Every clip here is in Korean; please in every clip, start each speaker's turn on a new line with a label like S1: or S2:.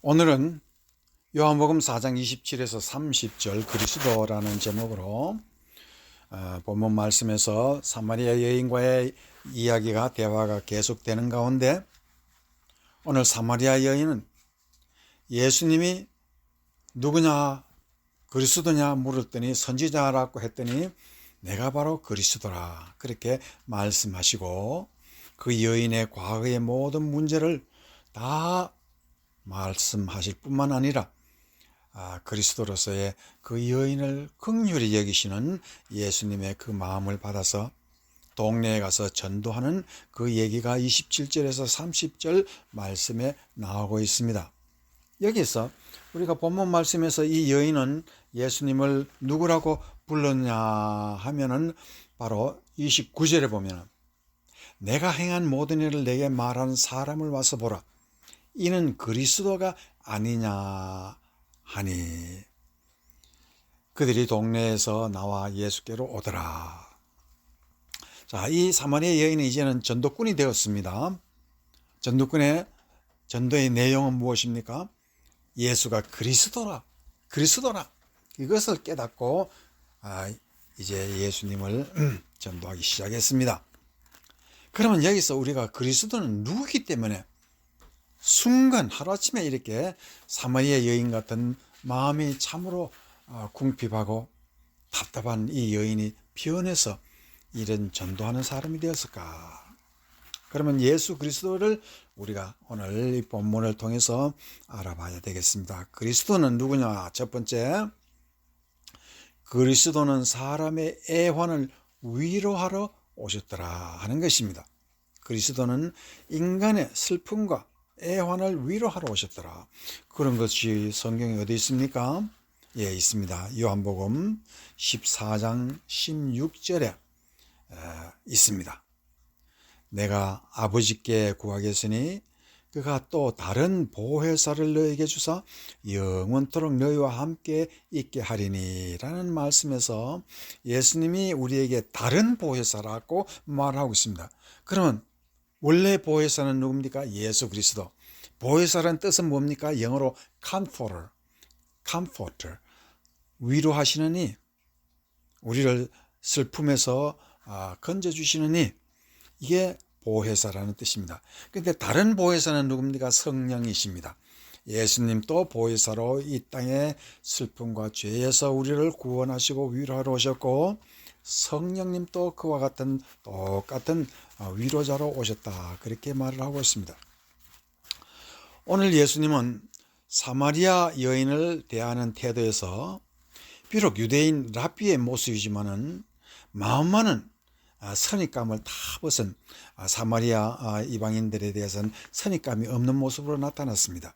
S1: 오늘은 요한복음 4장 27에서 30절 그리스도라는 제목으로 본문 말씀에서 사마리아 여인과의 이야기가 대화가 계속되는 가운데 오늘 사마리아 여인은 예수님이 누구냐 그리스도냐 물었더니 선지자라고 했더니 내가 바로 그리스도라 그렇게 말씀하시고 그 여인의 과거의 모든 문제를 다 말씀하실 뿐만 아니라 그리스도로서의 그 여인을 긍휼히 여기시는 예수님의 그 마음을 받아서 동네에 가서 전도하는 그 얘기가 27절에서 30절 말씀에 나오고 있습니다. 여기서 우리가 본문 말씀에서 이 여인은 예수님을 누구라고 불렀냐 하면은 바로 29절에 보면 내가 행한 모든 일을 내게 말하는 사람을 와서 보라. 이는 그리스도가 아니냐 하니 그들이 동네에서 나와 예수께로 오더라. 자, 이 사마리아 여인은 이제는 전도꾼이 되었습니다. 전도의 내용은 무엇입니까? 예수가 그리스도라 이것을 깨닫고 이제 예수님을 전도하기 시작했습니다. 그러면 여기서 우리가 그리스도는 누구기 때문에 순간 하루아침에 이렇게 사마리아 여인 같은 마음이 참으로 궁핍하고 답답한 이 여인이 변해서 이런 전도하는 사람이 되었을까? 그러면 예수 그리스도를 우리가 오늘 이 본문을 통해서 알아봐야 되겠습니다. 그리스도는 누구냐? 첫 번째, 그리스도는 사람의 애환을 위로하러 오셨더라 하는 것입니다. 그리스도는 인간의 슬픔과 애환을 위로하러 오셨더라. 그런 것이 성경에 어디 있습니까? 예, 있습니다. 요한복음 14장 16절에 있습니다. 내가 아버지께 구하겠으니 그가 또 다른 보혜사를 너에게 주사 영원토록 너희와 함께 있게 하리니 라는 말씀에서 예수님이 우리에게 다른 보혜사라고 말하고 있습니다. 그러면 원래 보혜사는 누굽니까? 예수 그리스도. 보혜사라는 뜻은 뭡니까? 영어로 comforter, 위로하시는 이, 우리를 슬픔에서 건져주시는 이, 이게 보혜사라는 뜻입니다. 그런데 다른 보혜사는 누굽니까? 성령이십니다. 예수님도 보혜사로 이 땅의 슬픔과 죄에서 우리를 구원하시고 위로하러 오셨고 성령님도 그와 같은 똑같은 위로자로 오셨다 그렇게 말을 하고 있습니다. 오늘 예수님은 사마리아 여인을 대하는 태도에서 비록 유대인 랍비의 모습이지만은 마음만은 선입감을 다 벗은 사마리아 이방인들에 대해서는 선입감이 없는 모습으로 나타났습니다.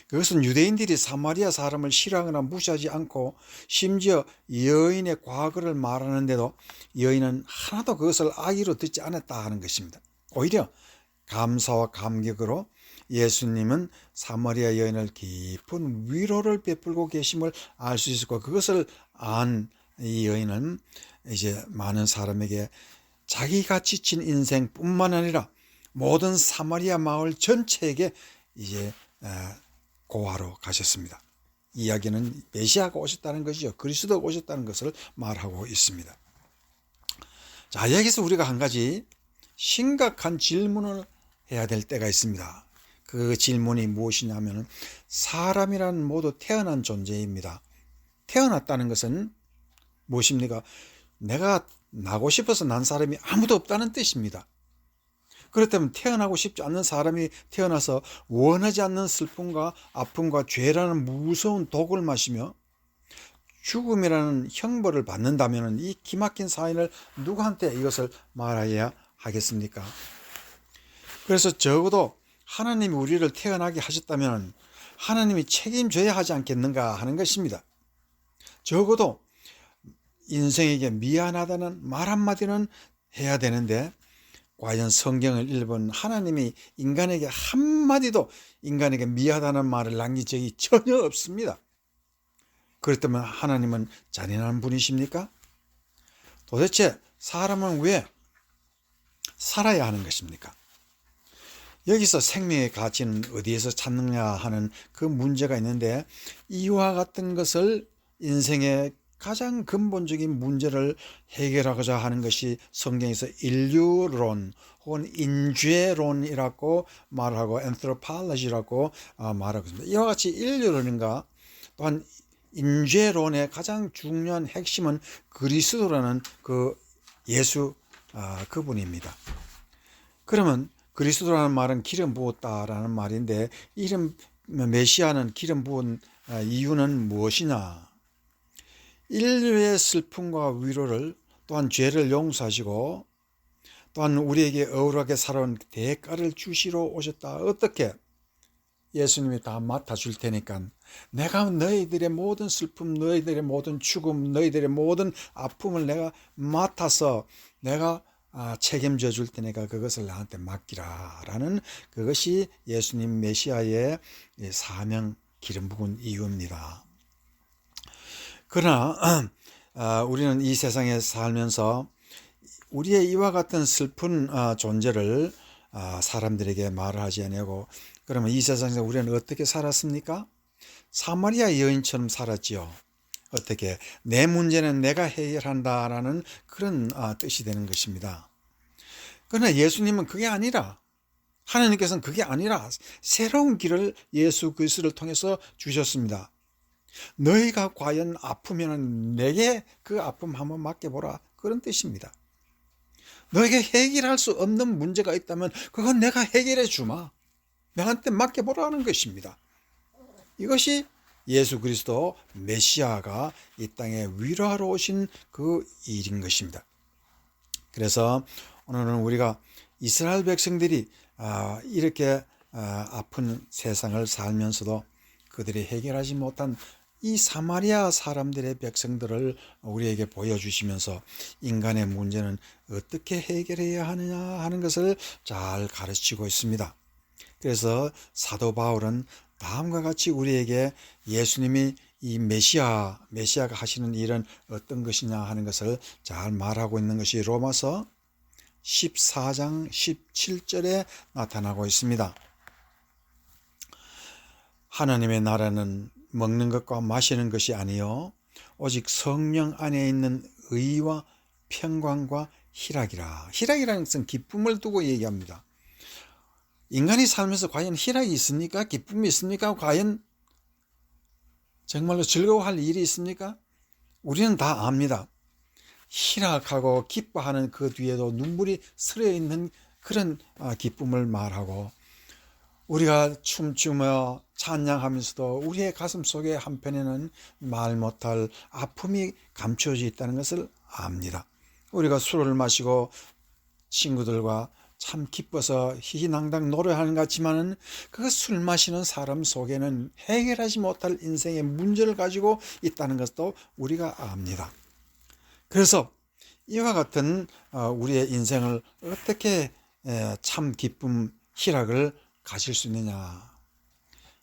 S1: 그것은 유대인들이 사마리아 사람을 싫어하거나 무시하지 않고 심지어 여인의 과거를 말하는데도 여인은 하나도 그것을 악의로 듣지 않았다 하는 것입니다. 오히려 감사와 감격으로 예수님은 사마리아 여인을 깊은 위로를 베풀고 계심을 알 수 있었고 그것을 안 이 여인은 이제 많은 사람에게 자기가 지친 인생뿐만 아니라 모든 사마리아 마을 전체에게 이제 고하러 가셨습니다. 이야기는 메시아가 오셨다는 것이죠. 그리스도가 오셨다는 것을 말하고 있습니다. 자, 여기서 우리가 한 가지 심각한 질문을 해야 될 때가 있습니다. 그 질문이 무엇이냐면 사람이란 모두 태어난 존재입니다. 태어났다는 것은 무엇입니까? 내가 나고 싶어서 난 사람이 아무도 없다는 뜻입니다. 그렇다면 태어나고 싶지 않는 사람이 태어나서 원하지 않는 슬픔과 아픔과 죄라는 무서운 독을 마시며 죽음이라는 형벌을 받는다면 이 기막힌 사인을 누구한테 이것을 말해야 하겠습니까? 그래서 적어도 하나님이 우리를 태어나게 하셨다면 하나님이 책임져야 하지 않겠는가 하는 것입니다. 적어도 인생에게 미안하다는 말 한마디는 해야 되는데 과연 성경을 읽은 하나님이 인간에게 한마디도 인간에게 미안하다는 말을 남긴 적이 전혀 없습니다. 그렇다면 하나님은 잔인한 분이십니까? 도대체 사람은 왜 살아야 하는 것입니까? 여기서 생명의 가치는 어디에서 찾느냐 하는 그 문제가 있는데, 이와 같은 것을 인생의 가장 근본적인 문제를 해결하고자 하는 것이 성경에서 인류론 혹은 인죄론이라고 말하고 anthropology라고 말하고 있습니다. 이와 같이 인류론인가 또한 인죄론의 가장 중요한 핵심은 그리스도라는 그 예수 그분입니다. 그러면 그리스도라는 말은 기름 부었다라는 말인데, 이름 메시아는 기름 부은 이유는 무엇이냐? 인류의 슬픔과 위로를, 또한 죄를 용서하시고 또한 우리에게 억울하게 살아온 대가를 주시러 오셨다. 어떻게? 예수님이 다 맡아줄 테니까 내가 너희들의 모든 슬픔, 너희들의 모든 죽음, 너희들의 모든 아픔을 내가 맡아서 내가 책임져 줄 테니까 그것을 나한테 맡기라 라는, 그것이 예수님 메시아의 사명 기름 부은 이유입니다. 그러나 우리는 이 세상에 살면서 우리의 이와 같은 슬픈 존재를 사람들에게 말을 하지 않고, 그러면 이 세상에서 우리는 어떻게 살았습니까? 사마리아 여인처럼 살았지요. 어떻게? 내 문제는 내가 해결한다라는 그런 뜻이 되는 것입니다. 그러나 예수님은 그게 아니라, 하나님께서는 그게 아니라 새로운 길을 예수 그리스도를 통해서 주셨습니다. 너희가 과연 아프면 내게 그 아픔 한번 맡겨보라, 그런 뜻입니다. 너에게 해결할 수 없는 문제가 있다면 그건 내가 해결해 주마, 나한테 맡겨보라는 것입니다. 이것이 예수 그리스도 메시아가 이 땅에 위로하러 오신 그 일인 것입니다. 그래서 오늘은 우리가 이스라엘 백성들이 이렇게 아픈 세상을 살면서도 그들이 해결하지 못한 이 사마리아 사람들의 백성들을 우리에게 보여주시면서 인간의 문제는 어떻게 해결해야 하느냐 하는 것을 잘 가르치고 있습니다. 그래서 사도 바울은 다음과 같이 우리에게 예수님이 이 메시아가 하시는 일은 어떤 것이냐 하는 것을 잘 말하고 있는 것이 로마서 14장 17절에 나타나고 있습니다. 하나님의 나라는 먹는 것과 마시는 것이 아니요 오직 성령 안에 있는 의와 평강과 희락이라. 희락이라는 것은 기쁨을 두고 얘기합니다. 인간이 살면서 과연 희락이 있습니까? 기쁨이 있습니까? 과연 정말로 즐거워할 일이 있습니까? 우리는 다 압니다. 희락하고 기뻐하는 그 뒤에도 눈물이 스려 있는 그런 기쁨을 말하고, 우리가 춤추며 찬양하면서도 우리의 가슴 속에 한편에는 말 못할 아픔이 감춰져 있다는 것을 압니다. 우리가 술을 마시고 친구들과 참 기뻐서 희희낭당 노래하는 것 같지만은 그 술 마시는 사람 속에는 해결하지 못할 인생의 문제를 가지고 있다는 것도 우리가 압니다. 그래서 이와 같은 우리의 인생을 어떻게 참 기쁨, 희락을 가질 수 있느냐,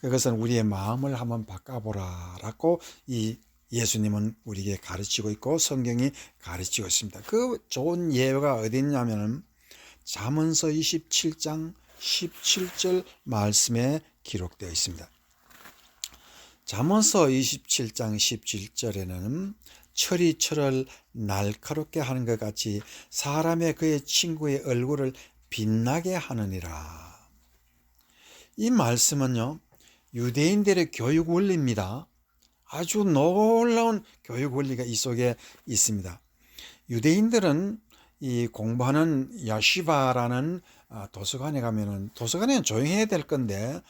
S1: 그것은 우리의 마음을 한번 바꿔보라라고 이 예수님은 우리에게 가르치고 있고 성경이 가르치고 있습니다. 그 좋은 예가 어디 있냐면 잠언서 27장 17절 말씀에 기록되어 있습니다. 잠언서 27장 17절에는 철이 철을 날카롭게 하는 것 같이 사람의 그의 친구의 얼굴을 빛나게 하느니라. 이 말씀은요, 유대인들의 교육 원리입니다. 아주 놀라운 교육 원리가 이 속에 있습니다. 유대인들은 이 공부하는 야시바라는 도서관에 가면은, 도서관에는 조용해야 될 건데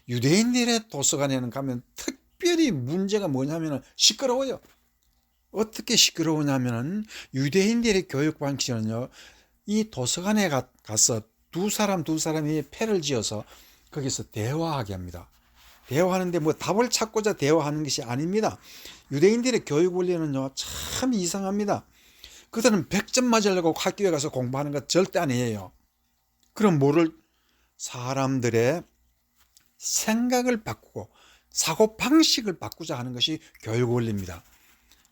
S1: 유대인들의 도서관에는 가면 특별히 문제가 뭐냐면 시끄러워요. 어떻게 시끄러우냐면은 유대인들의 교육 방식은요, 이 도서관에 가서 두 사람이 패를 지어서 거기서 대화하게 합니다. 대화하는데 뭐 답을 찾고자 대화하는 것이 아닙니다. 유대인들의 교육 원리는요, 참 이상합니다. 그들은 100점 맞으려고 학교에 가서 공부하는 것 절대 아니에요. 그럼 뭐를? 사람들의 생각을 바꾸고 사고 방식을 바꾸자 하는 것이 교육 원리입니다.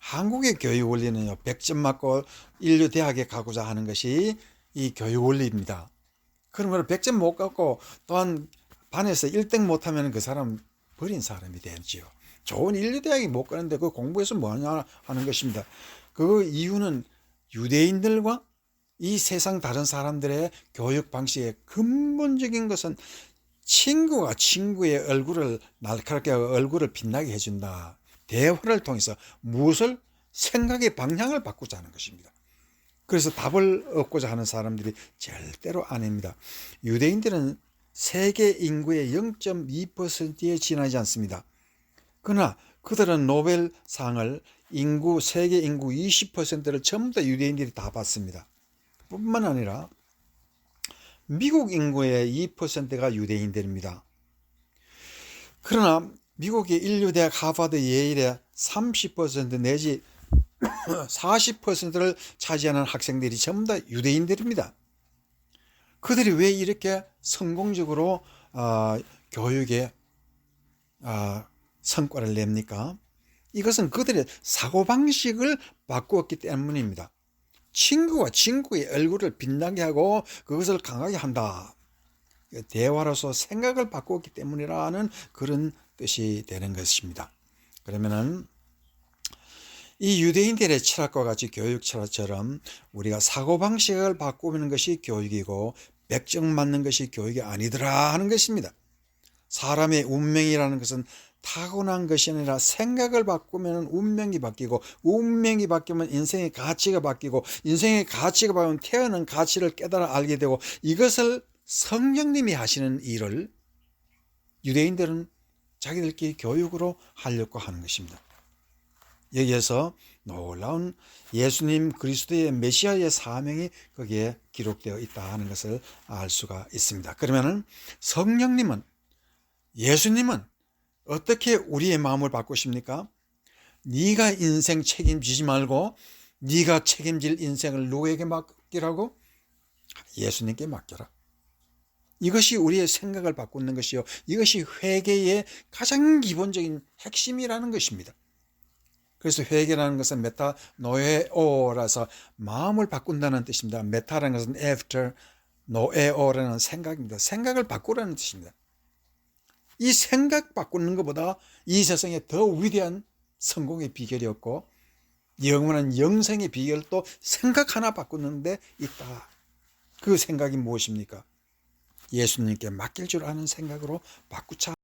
S1: 한국의 교육 원리는요, 100점 맞고 인류 대학에 가고자 하는 것이 이 교육 원리입니다. 그러면 100점 못 갖고 또한 반에서 1등 못하면 그 사람 버린 사람이 되지요. 좋은 인류대학에 못 가는데 그 공부해서 뭐하냐 하는 것입니다. 그 이유는 유대인들과 이 세상 다른 사람들의 교육 방식의 근본적인 것은 친구가 친구의 얼굴을 날카롭게 하고 얼굴을 빛나게 해준다. 대화를 통해서 무엇을 생각의 방향을 바꾸자는 것입니다. 그래서 답을 얻고자 하는 사람들이 절대로 아닙니다. 유대인들은 세계 인구의 0.2%에 지나지 않습니다. 그러나 그들은 노벨상을 세계 인구 20%를 전부 다 유대인들이 다 받습니다. 뿐만 아니라 미국 인구의 2%가 유대인들입니다. 그러나 미국의 인류대학 하버드 예일의 30% 내지 40%를 차지하는 학생들이 전부 다 유대인들입니다. 그들이 왜 이렇게 성공적으로 교육에 성과를 냅니까? 이것은 그들의 사고방식을 바꾸었기 때문입니다. 친구와 친구의 얼굴을 빛나게 하고 그것을 강하게 한다. 대화로서 생각을 바꾸었기 때문이라는 그런 뜻이 되는 것입니다. 그러면은 이 유대인들의 철학과 같이 교육 철학처럼 우리가 사고방식을 바꾸는 것이 교육이고 100점 맞는 것이 교육이 아니더라 하는 것입니다. 사람의 운명이라는 것은 타고난 것이 아니라 생각을 바꾸면 운명이 바뀌고 운명이 바뀌면 인생의 가치가 바뀌고 인생의 가치가 바뀌면 태어난 가치를 깨달아 알게 되고 이것을 성령님이 하시는 일을 유대인들은 자기들끼리 교육으로 하려고 하는 것입니다. 여기에서 놀라운 예수님 그리스도의 메시아의 사명이 거기에 기록되어 있다 하는 것을 알 수가 있습니다. 그러면은 성령님은 예수님은 어떻게 우리의 마음을 바꾸십니까? 네가 인생 책임지지 말고 네가 책임질 인생을 누구에게 맡기라고? 예수님께 맡겨라. 이것이 우리의 생각을 바꾸는 것이요. 이것이 회개의 가장 기본적인 핵심이라는 것입니다. 그래서 회개라는 것은 메타노에오라서 마음을 바꾼다는 뜻입니다. 메타라는 것은 after, 노에오라는 생각입니다. 생각을 바꾸라는 뜻입니다. 이 생각 바꾸는 것보다 이 세상에 더 위대한 성공의 비결이 없고 영원한 영생의 비결도 생각 하나 바꾸는 데 있다. 그 생각이 무엇입니까? 예수님께 맡길 줄 아는 생각으로 바꾸자.